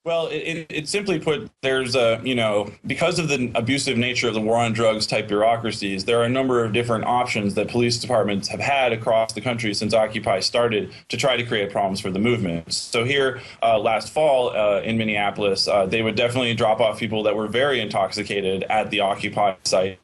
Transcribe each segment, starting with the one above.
Well, it simply put, there's because of the abusive nature of the war on drugs type bureaucracies, there are a number of different options that police departments have had across the country since Occupy started to try to create problems for the movement. So here, last fall in Minneapolis, they would definitely drop off people that were very intoxicated at the Occupy site.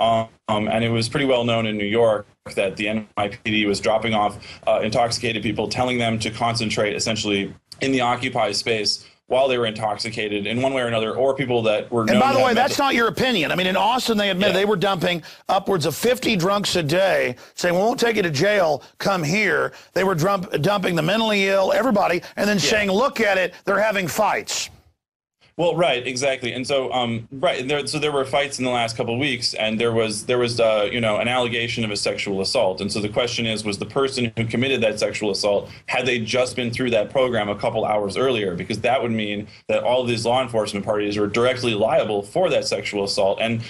And it was pretty well known in New York that the NYPD was dropping off intoxicated people, telling them to concentrate essentially in the Occupy space while they were intoxicated in one way or another, or people that were known. And by the way, that's not your opinion. I mean, in Austin, they admitted they were dumping upwards of 50 drunks a day, saying, we won't take you to jail, come here. They were dumping the mentally ill, everybody, and then saying, look at it, they're having fights. Well, right, exactly, and so so there were fights in the last couple of weeks, and there was an allegation of a sexual assault, and so the question is, was the person who committed that sexual assault, had they just been through that program a couple hours earlier? Because that would mean that all of these law enforcement parties are directly liable for that sexual assault, and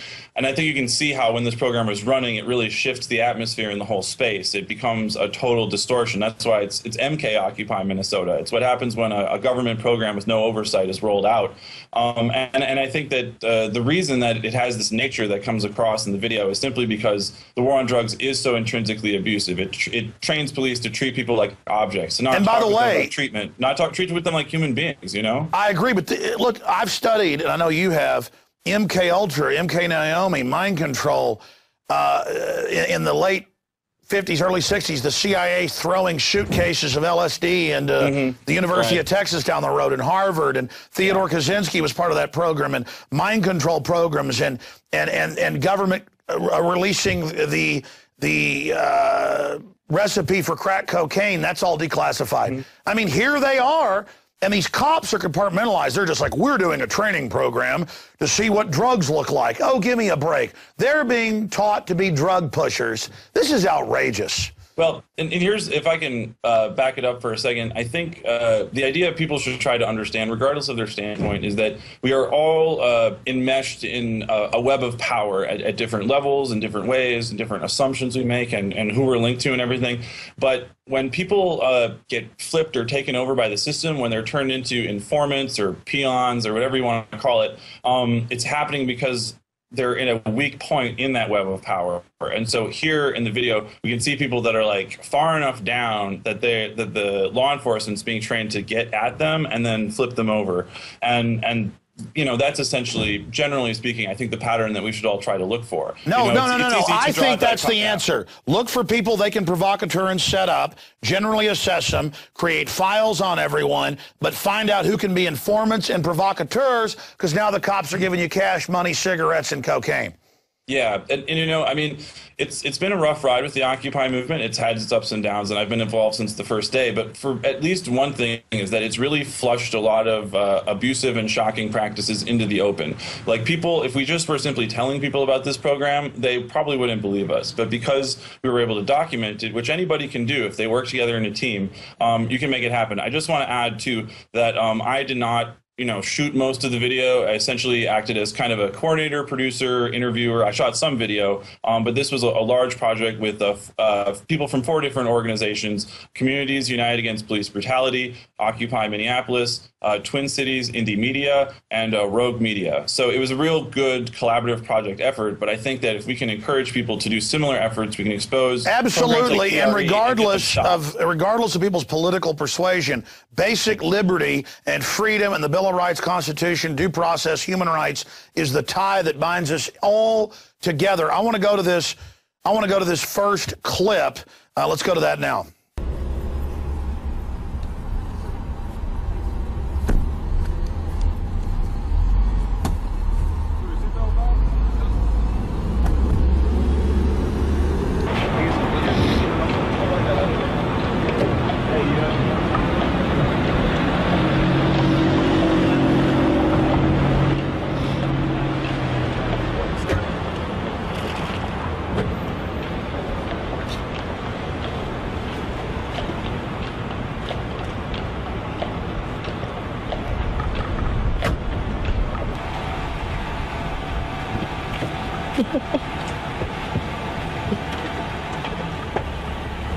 I think you can see how when this program is running, it really shifts the atmosphere in the whole space. It becomes a total distortion. That's why it's MK Occupy Minnesota. It's what happens when a government program with no oversight is rolled out. And I think that the reason that it has this nature that comes across in the video is simply because the war on drugs is so intrinsically abusive. It trains police to treat people like objects, and by the way, treatment, treat with them like human beings. You know, I agree. But look, I've studied, and I know you have, MK Ultra, MK Naomi, mind control. In the late 50s, early 60s, the CIA throwing suitcases of LSD into the University of Texas down the road, and Harvard, and Theodore Kaczynski was part of that program, and mind control programs, and government releasing the recipe for crack cocaine. That's all declassified. I mean, here they are. And these cops are compartmentalized. They're just like, we're doing a training program to see what drugs look like. Oh, give me a break. They're being taught to be drug pushers. This is outrageous. Well, and here's, if I can back it up for a second, I think the idea people should try to understand, regardless of their standpoint, is that we are all enmeshed in a web of power at different levels and different ways and different assumptions we make and who we're linked to and everything. But when people get flipped or taken over by the system, when they're turned into informants or peons or whatever you want to call it, it's happening because they're in a weak point in that web of power. And so here in the video, we can see people that are like far enough down that the law enforcement's being trained to get at them and then flip them over. And that's essentially, generally speaking, I think the pattern that we should all try to look for. No. I think that's the answer. Look for people they can provocateur and set up, generally assess them, create files on everyone, but find out who can be informants and provocateurs, because now the cops are giving you cash, money, cigarettes, and cocaine. Yeah, and I mean, it's been a rough ride with the Occupy movement. It's had its ups and downs, and I've been involved since the first day. But for at least one thing is that it's really flushed a lot of abusive and shocking practices into the open. Like people, if we just were simply telling people about this program, they probably wouldn't believe us. But because we were able to document it, which anybody can do if they work together in a team, you can make it happen. I just want to add, too, that I did not shoot most of the video. I essentially acted as kind of a coordinator, producer, interviewer. I shot some video, but this was a large project with people from 4 different organizations: Communities United Against Police Brutality, Occupy Minneapolis, Twin Cities Indie Media, and Rogue Media. So it was a real good collaborative project effort, but I think that if we can encourage people to do similar efforts, we can expose... Absolutely, and regardless of people's political persuasion, basic liberty and freedom and the Bill of Rights, Constitution, due process, human rights is the tie that binds us all together. I want to go to this. I want to go to this first clip. Let's go to that now.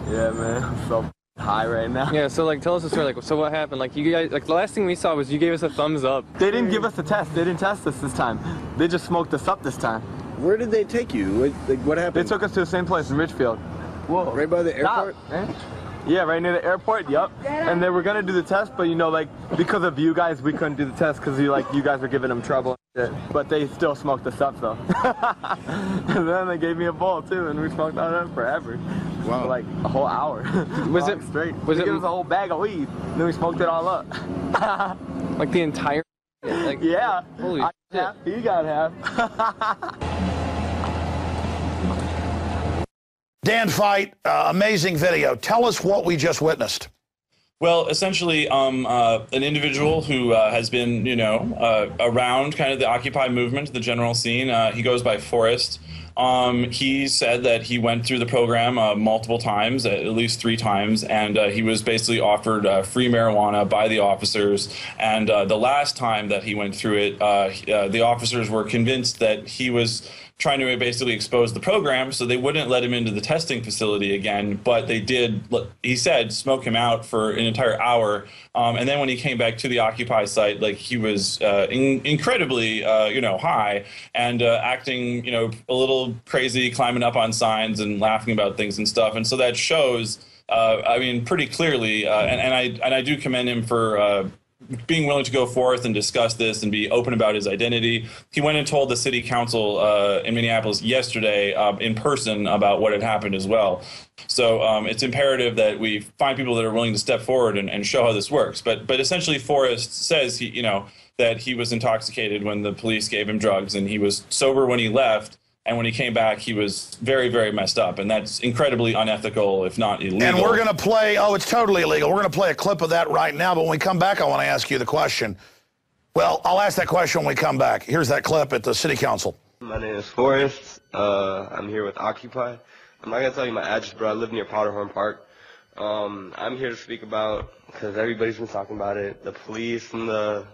Yeah, man, I'm so high right now. Yeah, so like tell us the story. Like, so what happened? Like you guys, like the last thing we saw was you gave us a thumbs up. They didn't give us a test. They didn't test us this time. They just smoked us up this time. Where did they take you? What happened? They took us to the same place in Richfield. Whoa. Right by the airport? Stop, yeah, right near the airport. Yup. And they were gonna do the test, but you know, like because of you guys, we couldn't do the test because you guys were giving them trouble. But they still smoked us up though. And then they gave me a bowl too, and we smoked on them forever. Wow. For like a whole hour. Was it straight? Was they it? gave us a whole bag of weed, and then we smoked it all up. Like the entire. Like, yeah. Holy shit. Half, you got half. Dan Fight, amazing video. Tell us what we just witnessed. Well, essentially, an individual who has been, around kind of the Occupy movement, the general scene. He goes by Forrest. He said that he went through the program multiple times, at least 3 times, and he was basically offered free marijuana by the officers. And the last time that he went through it, the officers were convinced that he was trying to basically expose the program, so they wouldn't let him into the testing facility again, but they did, he said, smoke him out for an entire hour. And then when he came back to the Occupy site, like he was incredibly, high and acting, a little crazy, climbing up on signs and laughing about things and stuff. And so that shows, pretty clearly, and I do commend him for being willing to go forth and discuss this and be open about his identity. He went and told the city council in Minneapolis yesterday in person about what had happened as well. So it's imperative that we find people that are willing to step forward and show how this works. But essentially, Forrest says that he was intoxicated when the police gave him drugs, and he was sober when he left. And when he came back, he was very, very messed up. And that's incredibly unethical, if not illegal. And we're going to play, it's totally illegal. We're going to play a clip of that right now. But when we come back, I want to ask you the question. Well, I'll ask that question when we come back. Here's that clip at the city council. My name is Forrest. I'm here with Occupy. I'm not going to tell you my address, but I live near Powderhorn Park. I'm here to speak about, because everybody's been talking about it, the police and the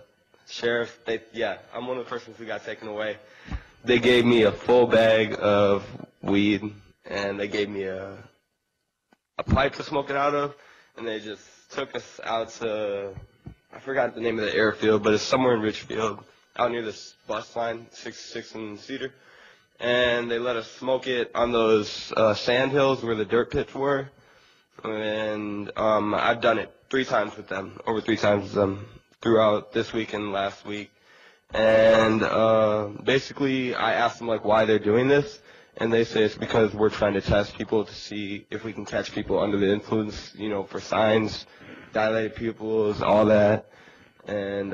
sheriff. I'm one of the persons who got taken away. They gave me a full bag of weed, and they gave me a pipe to smoke it out of, and they just took us out to, I forgot the name of the airfield, but it's somewhere in Richfield, out near this bus line, 66 and Cedar, and they let us smoke it on those sand hills where the dirt pits were, and I've done it 3 times with them, over 3 times with them, throughout this week and last week. And basically, I asked them, why they're doing this, and they say it's because we're trying to test people to see if we can catch people under the influence, for signs, dilated pupils, all that, and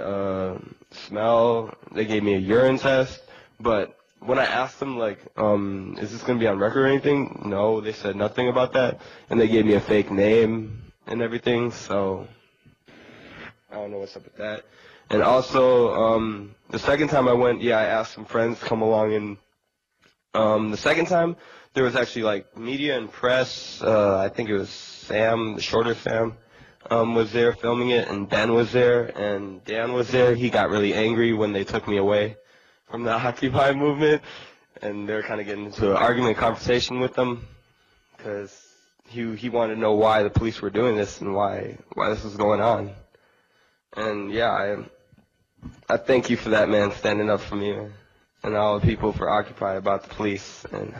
smell. They gave me a urine test, but when I asked them, is this going to be on record or anything? No, they said nothing about that, and they gave me a fake name and everything, so I don't know what's up with that. And also, the second time I went, I asked some friends to come along, and the second time, there was actually, media and press. I think it was Sam, the shorter Sam, was there filming it, and Ben was there, and Dan was there. He got really angry when they took me away from the Occupy movement, and they were kind of getting into an argument, conversation with them, because he wanted to know why the police were doing this and why this was going on. And, I thank you for that, man, standing up for me, man, and all the people for Occupy about the police. And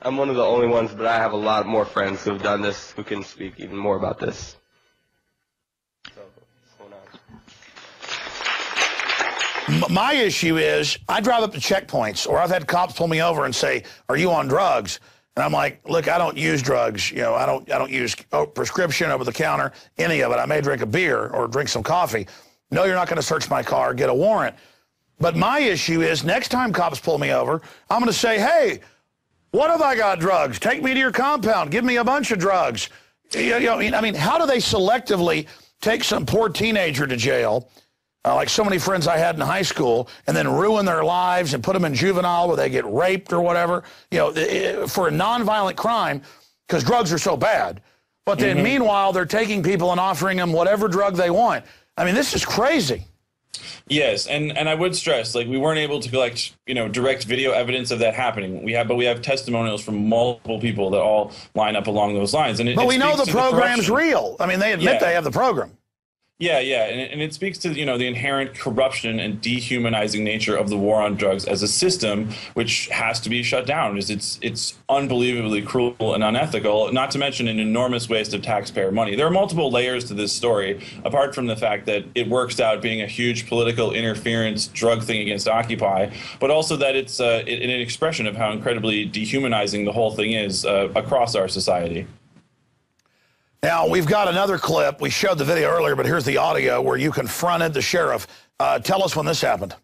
I'm one of the only ones, but I have a lot more friends who have done this, who can speak even more about this. So, what's going on? My issue is I drive up to checkpoints, or I've had cops pull me over and say, "Are you on drugs?" And I'm like, look, I don't use drugs. I don't use prescription, over the counter, any of it. I may drink a beer or drink some coffee. No, you're not going to search my car, get a warrant. But my issue is next time cops pull me over, I'm going to say, hey, what have I got drugs? Take me to your compound. Give me a bunch of drugs. How do they selectively take some poor teenager to jail, like so many friends I had in high school, and then ruin their lives and put them in juvenile where they get raped or whatever, for a nonviolent crime, because drugs are so bad. But then meanwhile, they're taking people and offering them whatever drug they want. I mean, this is crazy. Yes, and I would stress, like, we weren't able to collect, direct video evidence of that happening. But we have testimonials from multiple people that all line up along those lines. And but we know the program's corruption. real. I mean, they admit they have the program. Yeah, and it speaks to, the inherent corruption and dehumanizing nature of the war on drugs as a system, which has to be shut down. It's unbelievably cruel and unethical, not to mention an enormous waste of taxpayer money. There are multiple layers to this story, apart from the fact that it works out being a huge political interference drug thing against Occupy, but also that it's an expression of how incredibly dehumanizing the whole thing is across our society. Now, we've got another clip. We showed the video earlier, but here's the audio where you confronted the sheriff. Tell us when this happened.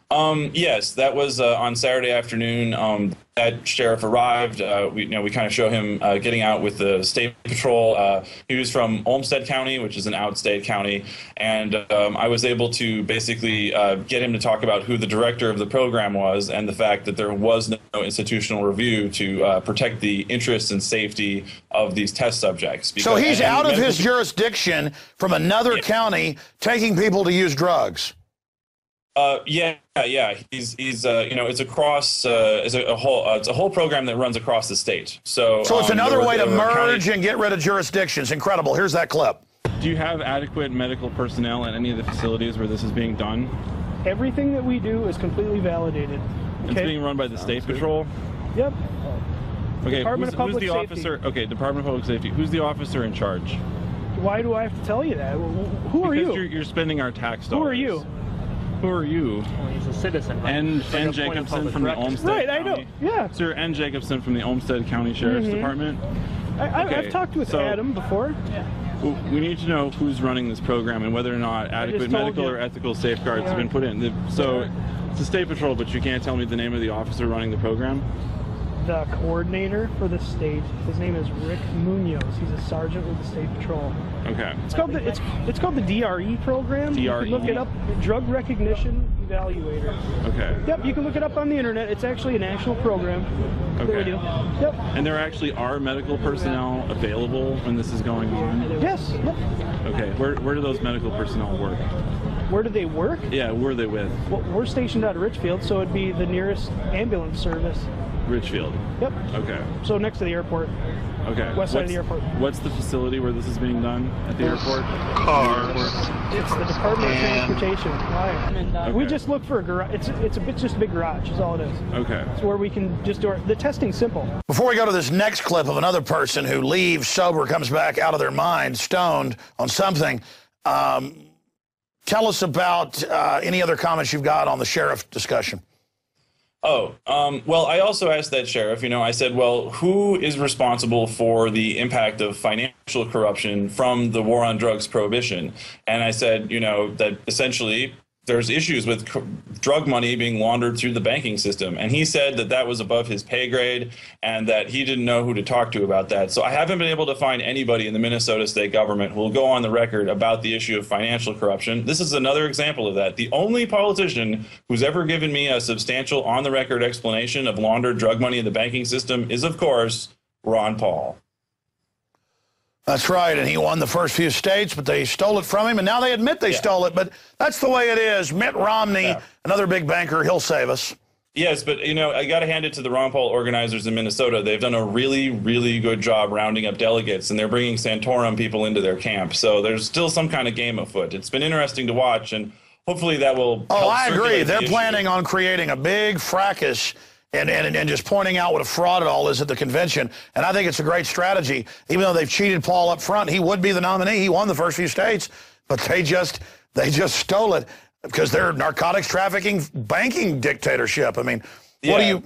Yes, that was on Saturday afternoon. That sheriff arrived. We kind of show him getting out with the state patrol. He was from Olmsted County, which is an outstate county, and I was able to basically get him to talk about who the director of the program was and the fact that there was no institutional review to protect the interests and safety of these test subjects. So he's out of his jurisdiction from another county taking people to use drugs. Yeah. He's it's across it's a whole program that runs across the state. So it's another way to merge and get rid of jurisdictions. Incredible. Here's that clip. Do you have adequate medical personnel at any of the facilities where this is being done? Everything that we do is completely validated. It's being run by the State Patrol? Yep. Okay, Department of Public who's the Safety. officer? Okay, Department of Public Safety. Who's the officer in charge? Why do I have to tell you that? Who are you? Because you're spending our tax dollars. Who are you? Who are you? Well, he's a citizen. Right? N. Jacobson from the Olmsted Right, County. I know. Yeah. Sir N. Jacobson from the Olmsted County Sheriff's Department. I've talked with Adam before. Yeah. We need to know who's running this program and whether or not adequate medical or ethical safeguards have been put in. So it's the State Patrol, but you can't tell me the name of the officer running the program? The coordinator for the state. His name is Rick Munoz. He's a sergeant with the State Patrol. Okay. It's called the DRE program. DRE. You can look it up. Drug Recognition Evaluator. Okay. Yep. You can look it up on the internet. It's actually a national program. Okay. Yep. And there actually are medical personnel available when this is going on? Yes. Yep. Okay. Where do those medical personnel work? Where do they work? Yeah. Where are they with? Well, we're stationed out of Richfield, so it'd be the nearest ambulance service. Richfield. Yep. Okay. So next to the airport. Okay. West side of the airport. What's the facility where this is being done at the airport? Cars. It's the Department of Transportation. Why? Okay. We just look for a garage. It's a big garage. Is all it is. Okay. It's where we can just do the testing's simple. Before we go to this next clip of another person who leaves sober, comes back out of their mind, stoned on something, tell us about any other comments you've got on the sheriff discussion. Well, I also asked that sheriff, I said, well, who is responsible for the impact of financial corruption from the war on drugs prohibition? And I said, that essentially there's issues with drug money being laundered through the banking system. And he said that that was above his pay grade and that he didn't know who to talk to about that. So I haven't been able to find anybody in the Minnesota state government who will go on the record about the issue of financial corruption. This is another example of that. The only politician who's ever given me a substantial on-the-record explanation of laundered drug money in the banking system is, of course, Ron Paul. That's right, and he won the first few states, but they stole it from him, and now they admit they stole it, but that's the way it is. Mitt Romney, another big banker, he'll save us. Yes, but, I got to hand it to the Ron Paul organizers in Minnesota. They've done a really, really good job rounding up delegates, and they're bringing Santorum people into their camp. So there's still some kind of game afoot. It's been interesting to watch, and hopefully that will help. I agree. They're planning on creating a big fracas and just pointing out what a fraud it all is at the convention. And I think it's a great strategy. Even though they've cheated Paul up front, he would be the nominee. He won the first few states, but they just stole it because they're narcotics trafficking, banking dictatorship. I mean, what do you...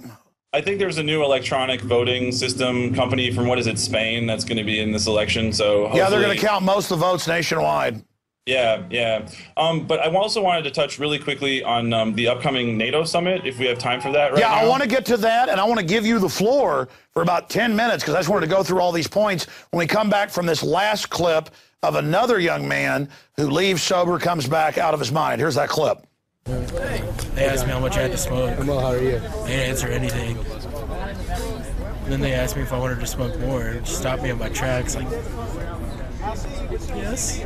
I think there's a new electronic voting system company from, Spain, that's going to be in this election. So hopefully... Yeah, they're going to count most of the votes nationwide. Yeah. But I also wanted to touch really quickly on the upcoming NATO summit, if we have time for that right now. Yeah, I want to get to that, and I want to give you the floor for about 10 minutes because I just wanted to go through all these points when we come back from this last clip of another young man who leaves sober, comes back out of his mind. Here's that clip. They asked me how much I had to smoke. Well, how are you? They didn't answer anything. And then they asked me if I wanted to smoke more and just stopped me on my tracks like, yes.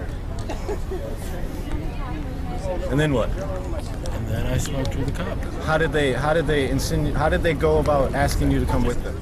And then what? And then I smoked with the cop. How did they go about asking you to come with them?